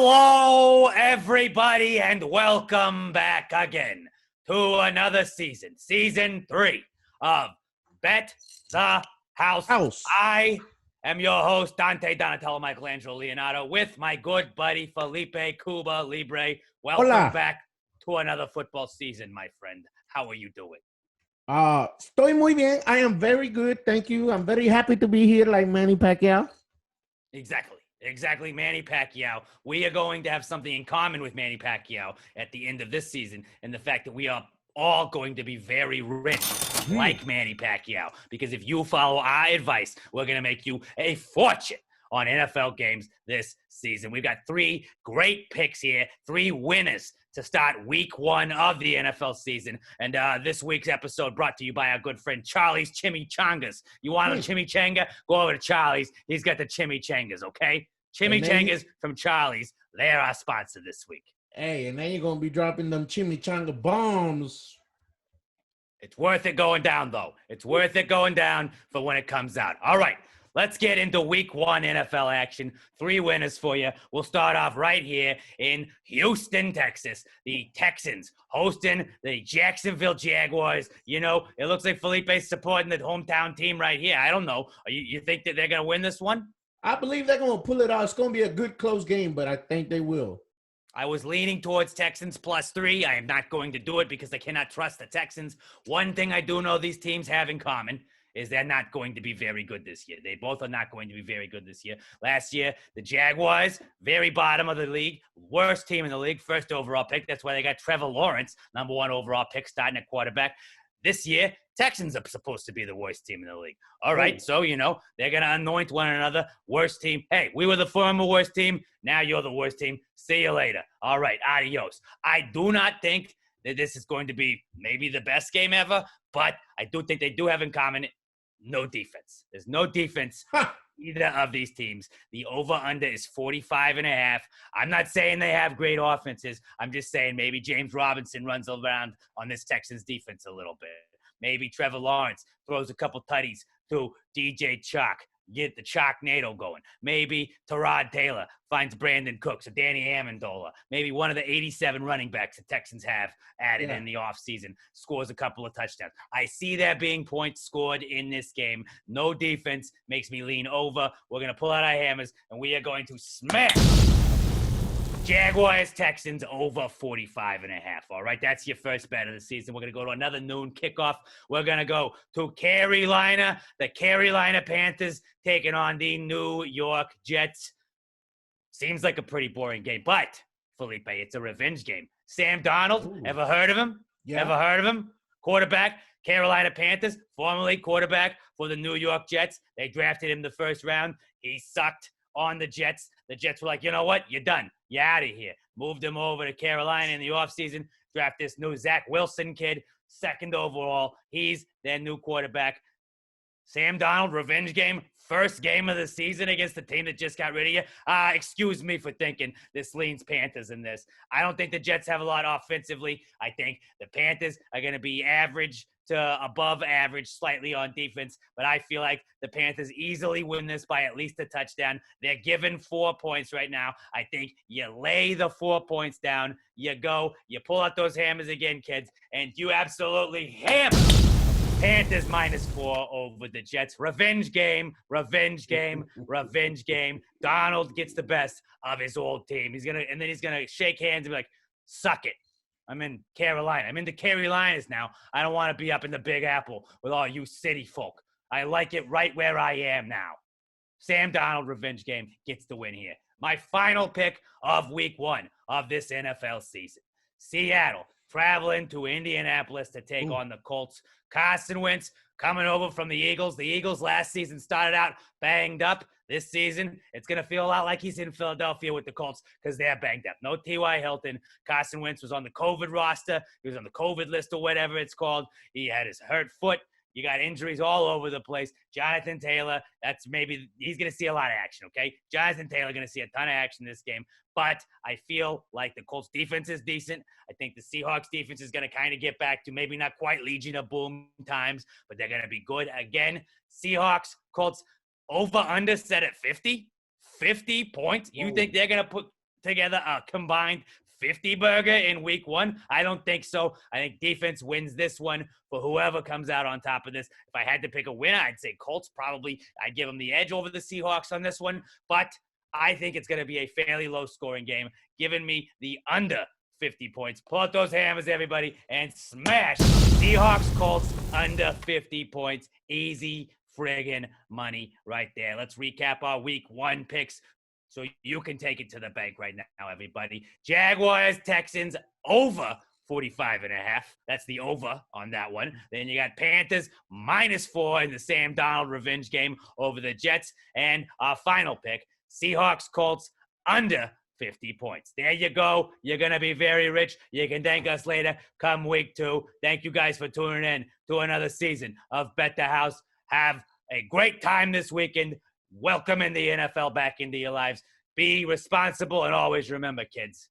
Hello, everybody, and welcome back again to another season, season 3 of Bet the House. I am your host, Dante, Donatello, Michelangelo, Leonardo, with my good buddy, Felipe, Cuba, Libre. Welcome back to another football season, my friend. How are you doing? Estoy muy bien. I am very good. Thank you. I'm very happy to be here like Manny Pacquiao. Exactly, Manny Pacquiao. We are going to have something in common with Manny Pacquiao at the end of this season, and the fact that we are all going to be very rich, like Manny Pacquiao. Because if you follow our advice, we're going to make you a fortune on NFL games this season. We've got 3 great picks here, 3 winners to start week 1 of the NFL season. And this week's episode brought to you by our good friend Charlie's Chimichangas. You want a chimichanga? Go over to Charlie's. He's got the chimichangas, okay? Chimichangas from Charlie's. They're our sponsor this week. Hey, and then you're going to be dropping them chimichanga bombs. It's worth it going down, though. It's worth it going down for when it comes out. All right. Let's get into week 1 NFL action. 3 winners for you. We'll start off right here in Houston, Texas. The Texans hosting the Jacksonville Jaguars. You know, it looks like Felipe's supporting the hometown team right here. I don't know. You think that they're going to win this one? I believe they're going to pull it out. It's going to be a good close game, but I think they will. I was leaning towards Texans +3. I am not going to do it because I cannot trust the Texans. One thing I do know these teams have in common is they're not going to be very good this year. They both are not going to be very good this year. Last year, the Jaguars, very bottom of the league, worst team in the league, first overall pick. That's why they got Trevor Lawrence, number 1 overall pick, starting at quarterback. This year, Texans are supposed to be the worst team in the league. All right, so, you know, they're going to anoint one another. Worst team. Hey, we were the former worst team. Now you're the worst team. See you later. All right, adios. I do not think that this is going to be maybe the best game ever, but I do think they do have in common no defense. There's no defense either of these teams. The over-under is 45.5. I'm not saying they have great offenses. I'm just saying maybe James Robinson runs around on this Texans defense a little bit. Maybe Trevor Lawrence throws a couple tutties to DJ Chalk. Get the Chalknado going. Maybe Tyrod Taylor finds Brandon Cooks or Danny Amendola. Maybe one of the 87 running backs the Texans have added in the offseason scores a couple of touchdowns. I see there being points scored in this game. No defense makes me lean over. We're going to pull out our hammers, and we are going to smash Jaguars, Texans over 45.5. All right, that's your first bet of the season. We're going to go to another noon kickoff. We're going to go to Carolina, the Carolina Panthers taking on the New York Jets. Seems like a pretty boring game, but Felipe, it's a revenge game. Sam Darnold, ever heard of him? Yeah. Ever heard of him? Quarterback, Carolina Panthers, formerly quarterback for the New York Jets. They drafted him the first round. He sucked on the Jets. The Jets were like, you know what? You're done. You're out of here. Moved him over to Carolina in the offseason. Draft this new Zach Wilson kid, 2nd overall. He's their new quarterback. Sam Darnold, revenge game. First game of the season against the team that just got rid of you. Excuse me for thinking this leans Panthers in this. I don't think the Jets have a lot offensively. I think the Panthers are going to be average to above average slightly on defense, but I feel like the Panthers easily win this by at least a touchdown. They're given 4 points right now. I think you lay the 4 points down, you go, you pull out those hammers again, kids, and you absolutely hammer Panthers -4 over the Jets. Revenge game. Donald gets the best of his old team. He's gonna shake hands and be like, suck it. I'm in Carolina. I'm in the Carolinas now. I don't want to be up in the Big Apple with all you city folk. I like it right where I am now. Sam Darnold, revenge game, gets the win here. My final pick of week 1 of this NFL season. Seattle traveling to Indianapolis to take on the Colts. Carson Wentz coming over from the Eagles. The Eagles last season started out banged up. This season, it's going to feel a lot like he's in Philadelphia with the Colts because they're banged up. No T.Y. Hilton. Carson Wentz was on the COVID roster. He was on the COVID list or whatever it's called. He had his hurt foot. You got injuries all over the place. Jonathan Taylor, he's going to see a lot of action, okay? Jonathan Taylor going to see a ton of action this game. But I feel like the Colts defense is decent. I think the Seahawks defense is going to kind of get back to maybe not quite Legion of Boom times, but they're going to be good again. Seahawks, Colts, over under set at 50 points. You think they're going to put together a combined 50 burger in week 1? I don't think so. I think defense wins this one for whoever comes out on top of this. If I had to pick a winner, I'd say Colts probably. I'd give them the edge over the Seahawks on this one, but I think it's going to be a fairly low-scoring game, giving me the under 50 points. Pull out those hammers, everybody, and smash Seahawks Colts under 50 points. Easy friggin' money right there. Let's recap our week 1 picks so you can take it to the bank right now, everybody. Jaguars, Texans, over 45.5. That's the over on that one. Then you got Panthers -4 in the Sam Darnold revenge game over the Jets. And our final pick, Seahawks Colts under 50 points. There you go. You're going to be very rich. You can thank us later come week 2. Thank you guys for tuning in to another season of Bet the House. Have a great time this weekend. Welcoming the NFL back into your lives. Be responsible and always remember, kids,